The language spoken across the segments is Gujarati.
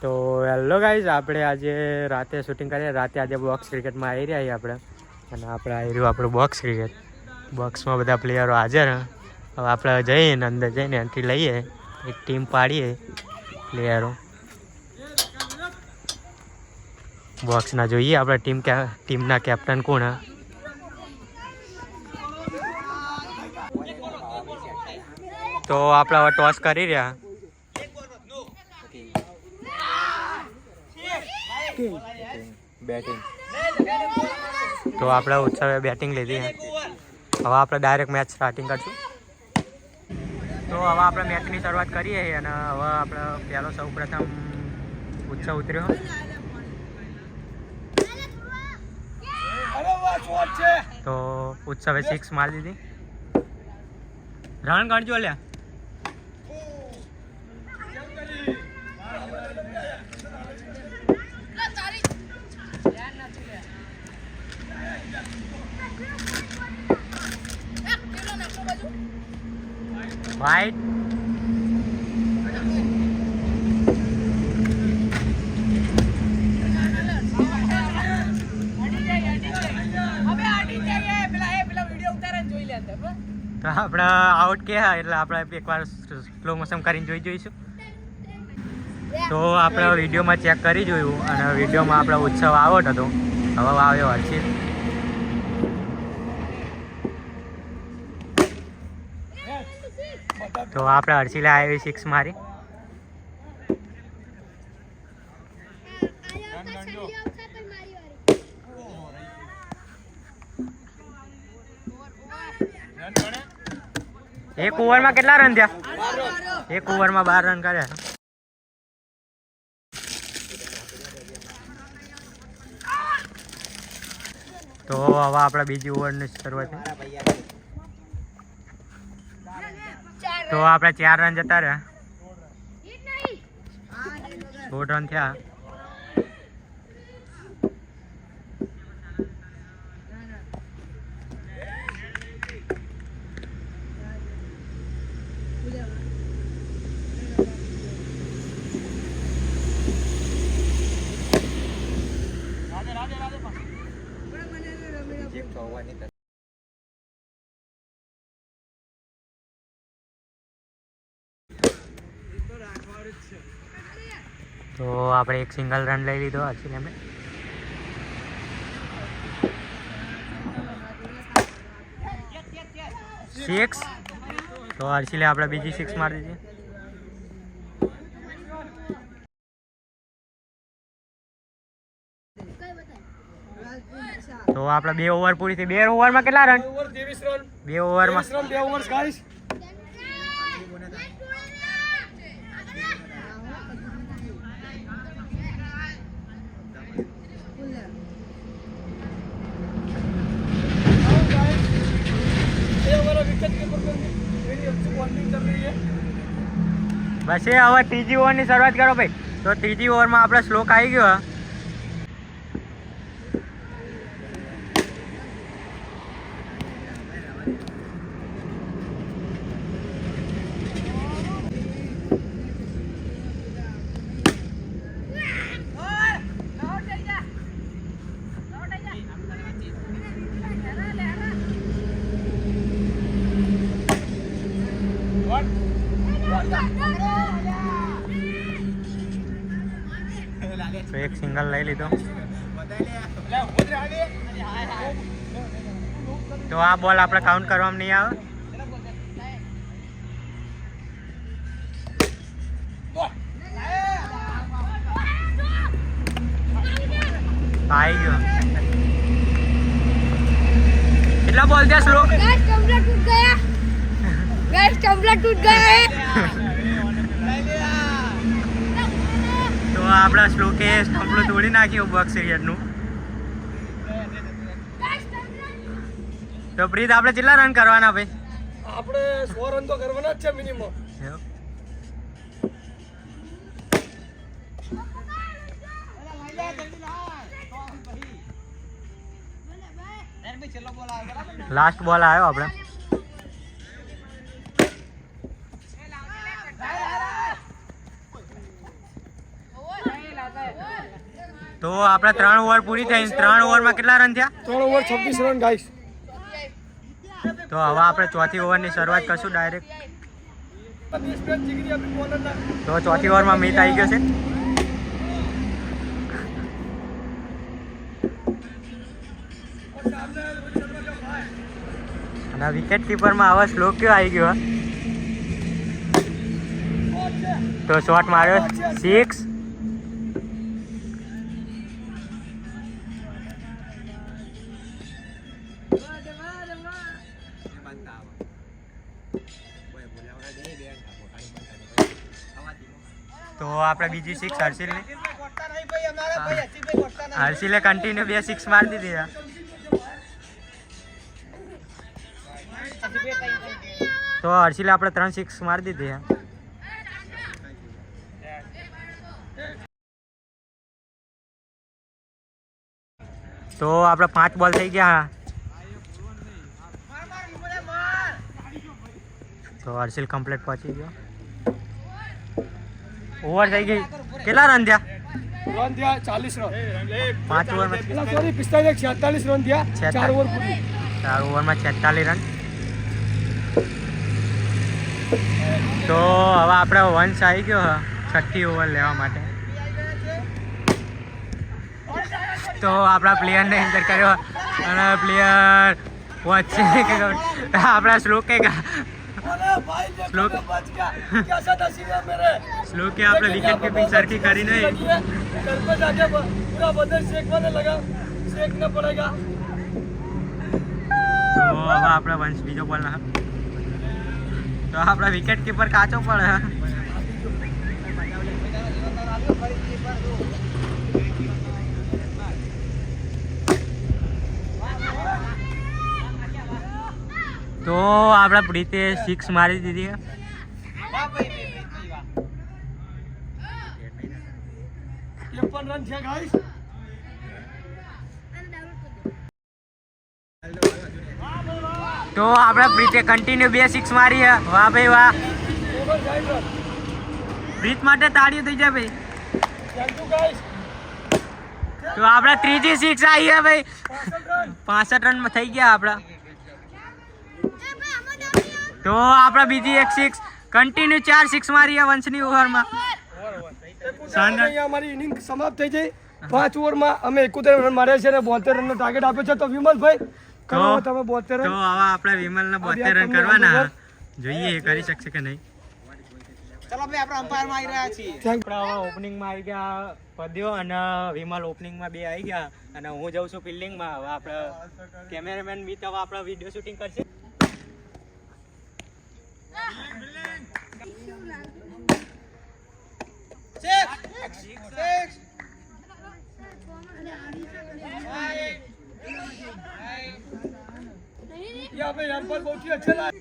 તો હેલો ગાઈઝ, આપણે આજે રાતે શૂટિંગ કરીએ. રાતે આજે બોક્સ ક્રિકેટમાં આવી રહ્યા છીએ આપણે, અને આપણે આવી રહ્યું આપણું બોક્સ ક્રિકેટ. બોક્સમાં બધા પ્લેયરો હાજર. હવે આપણે જઈને અંદર જઈને એન્ટ્રી લઈએ, એક ટીમ પાડીએ પ્લેયરો. બોક્સના જોઈએ આપણે ટીમના કેપ્ટન કોણ. તો આપણે હવે ટોસ કરી રહ્યા. બેટિંગ તો આપણે ઉત્સવે બેટિંગ લીધી. હવે આપણે ડાયરેક્ટ મેચ સ્ટાર્ટિંગ કરશું. તો હવે આપણે મેચની શરૂઆત કરીએ અને હવે આપણે પહેલો સૌ પ્રથમ ઉત્સવ ઉતર્યો. તો ઉત્સવે 6 મારી દીધી. રન ગણજો લ્યા. Right. તો આપણે આઉટ ગયા એટલે આપણે એકવાર સ્લો મોશન કરીને જોઈશું. તો આપણે વિડીયોમાં ચેક કરી જોયું અને વિડીયોમાં આપણે ઉત્સવ આઉટ હતો. હવે આવ્યો હર્ષિત. તો આપણે હર્ષિલે આવી 6 મારી. એક ઓવરમાં કેટલા રન થયા? એક ઓવરમાં 12 રન કર્યા. તો હવે આપણે બીજી ઓવરની શરૂઆત. તો આપણે 4 રન જતા રહ્યા. 16 રન થયા. તો આપણે એક સિંગલ રન લઈ લીધો હર્ષિલ એમને. સિક્સ. તો હર્ષિલે આપણે બીજી 6 મારી દીધી. તો આપણે 2 ઓવર પૂરી થઈ. 2 ઓવરમાં કેટલા રન? 2 ઓવરમાં બસ. એ હવે ત્રીજી ઓવરની શરૂઆત કરો ભાઈ. તો ત્રીજી ઓવરમાં આપણે શ્લોક આવી ગયો. તો એક સિંગલ લઈ લીધો. તો આ બોલ આપણે કાઉન્ટ કરવામાં નહીં આવે. આવી ગયો. કેટલા બોલ થયા સ્લો? તો આપણા શ્લોકે સ્ટમ્પલો તોડી નાખ્યું બોક્સ ક્રિકેટનું. તો પ્રીત આપણે કેટલા રન કરવાના ભાઈ? આપણે 100 રન તો કરવાના જ છે મિનિમમ. લાસ્ટ બોલ આવ્યો આપણે. તો આપણે 3 ઓવર પૂરી થઈ. 3 ઓવરમાં કેટલા રન થયા? 3 ઓવર 26 રન ગાઈસ. તો હવે આપણે ચોથી ઓવરની શરૂઆત કરશું ડાયરેક્ટ. તો ચોથી ઓવરમાં મિત આવી ગયો છે. અને વિકેટ કીપરમાં આવા સ્લો કયો આવી ગયો. તો શોટ માર્યો 6. તો આપણે બીજી 6 હર્ષિલની. હર્ષિલે કન્ટિન્યુ 2 6 મારી દીધી. તો હર્ષિલે આપણે 3 6 મારી દીધી. તો આપણે 5 બોલ થઈ ગયા. તો હર્ષિલ કમ્પ્લીટ પહોંચી ગયો. ઓવર થઈ ગઈ. કેટલા રન થયા? રન થયા 40 રન. 5 ઓવરમાં સોરી 45 46 રન થયા. 4 ઓવર પૂરી. 4 ઓવરમાં 46 રન. તો હવે આપણે વંશ આવી ગયો છઠ્ઠી ઓવર લેવા માટે. તો આપણા પ્લેયરને એન્ટર કર્યો અને પ્લેયર વચ્ચે આપણા શ્લોકે શ્લોકે આપણે વિકેટ કીપિંગ સરખી કરી નહીં. તો હવે આપણે વંશ બીજો બોલ ના. તો આપણા વિકેટ કીપર કાચો પડે. તો આપણા પ્રીતે 6 મારી દીધી. રન થયા ગાઈસ. તો આપણા પ્રીતે કન્ટિન્યુ 2 6 મારી. વાહ ભાઈ વાહ. પ્રીત માટે તાળીઓ થઈ જાય ભાઈ. તો આપણા ત્રીજી 6 આવી ભાઈ. 65 રનમાં થઈ ગયા આપણા. તો આપણા બીજી એક 6 કન્ટિન્યુ 4 6 મારી વંશની ઓવરમાં. અમારી ઇનિંગ સમાપ્ત થઈ ગઈ. 5 ઓવરમાં અમે 71 રન માર્યા છે અને 72 રનનો ટાર્ગેટ આપ્યો છે. તો વિમલભાઈ કરો તમે 72 રન. તો હવે આપણે વિમલને 72 રન કરવાના. જોઈએ એ કરી શકશે કે નહીં. ચલો ભાઈ આપણે અમ્પાયરમાં આવી રહ્યા છીએ. આપણે હવે ઓપનિંગમાં આવી ગયા પદ્યો અને વિમલ ઓપનિંગમાં 2 આવી ગયા અને હું જઉં છું ફિલ્ડિંગમાં. હવે આપણે કેમેરામેન મિત હવે આપણે વિડીયો શૂટિંગ કરશે. यहाँ पे एम्पर बहुत ही अच्छे लगे.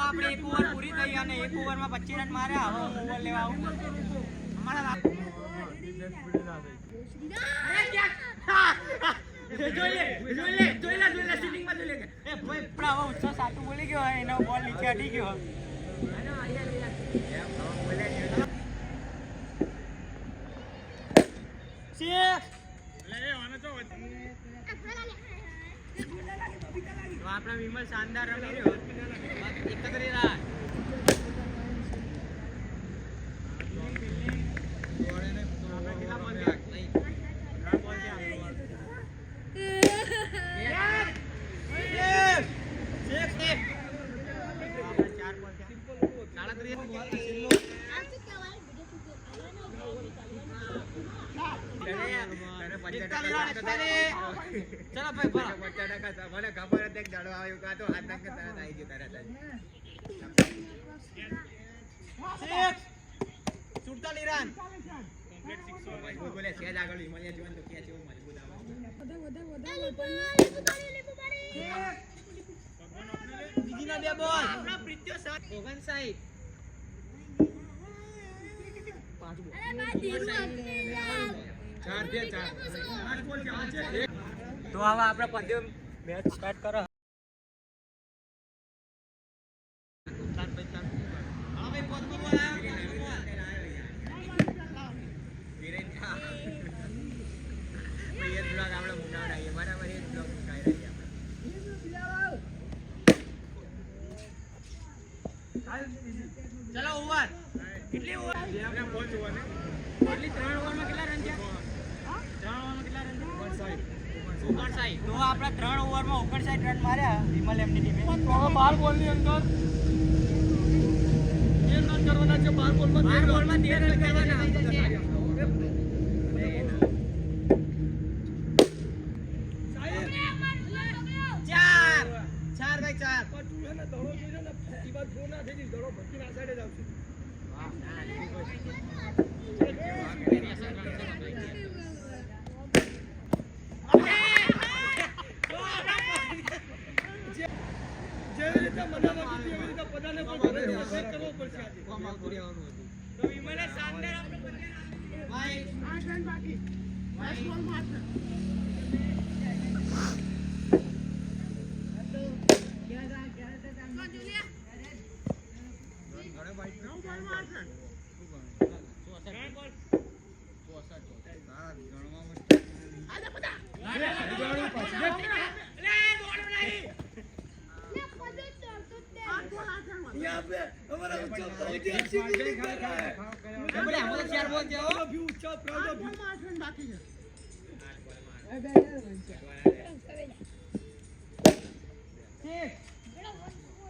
આપણે 1 ઓવર પૂરી થઈ અને 1 ઓવરમાં 25 રન માર્યા. હવે હું ઓવર લેવા આવું. ઉત્સાહ સાચું બોલી ગયો એનો બોલ નીચે અડી ગયો. આપણા વિમલ શાનદાર રમી રહ્યો. 31 રન. મને ખબર હતી કે દડો આવ્યો કાતો હાથ નાખે તરત આવી ગયો તરત જ. 47 રન. મજબૂત બોલે સેજ આગળ હિમાલય જીવન તો કે છે મજબૂત આવે. બીજીના 2 બોલ આપણા પ્રીત્યો 59 તો હવે આપણે પદ્ય મેચ સ્ટાર્ટ કરો. ચલો ઓવર કેટલી ઓવર કેટલી 3 ઓવરમાં કેટલા રન થયા 3 ઓવરમાં કેટલા રન થયા 59 તો આપણે 3 ઓવરમાં 59 રન માર્યા વિમલ એમની ટીમે તો હવે 12 બોલની અંદર 13 રન કરવાના છે. 12 બોલમાં 12 બોલમાં 13 રન કરવાના ચાર ભાઈ ચાર પણ તું એને દડો જોઈને ને ઈ બાજુ જો ના થઈ જઈશ, દડો ભટકીને આ સાઈડે જ આવશે. જેવી રીતે મનાવા કીધી એવી રીતે બધાને પણ ઘરેથી અભ્યાસ કરવો પડશે આજે. તો વિમલે શાનદાર આપણે ભાઈ 8 રન બાકી 10 બોલમાં 8 રન यहाँ पे हमारा ऊंचा ऐतिहासिक विजय कर रहा है. बोले हम तो 4 बोल जाओ Proud of you, ऊंचा proud of you. बाकी है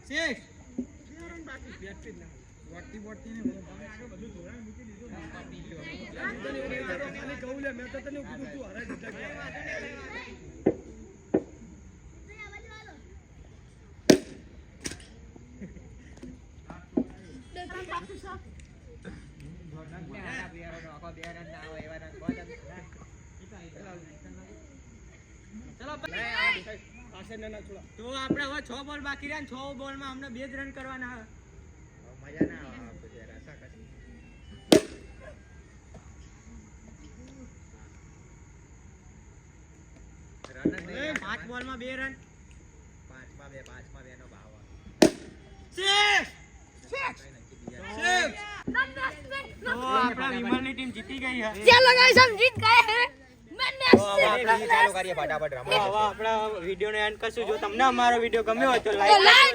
सिक्स ખાલી કહું લે, મેં તો તને કીધું તું હરાઈ દીધા કે. પાસે નાના થોડા. તો આપણે હવે 6 બોલ બાકી રહ્યા 6 બોલમાં અમને 2 જ રન કરવાના છે. મજા ના આવે રન 5 બોલમાં 2 રન 5માં 2 નો ભાવ 6 તો આપણા વિમલની ટીમ જીતી ગઈ છે. चलो गाइस हम जीत गए हैं मैंने ચાલુ કરીએ ફટાફટ રમવા. હવે આપણા વિડીયોને એન્ડ કરશું. જો તમને અમારો વિડીયો ગમ્યો હોય તો લાઈક लाइक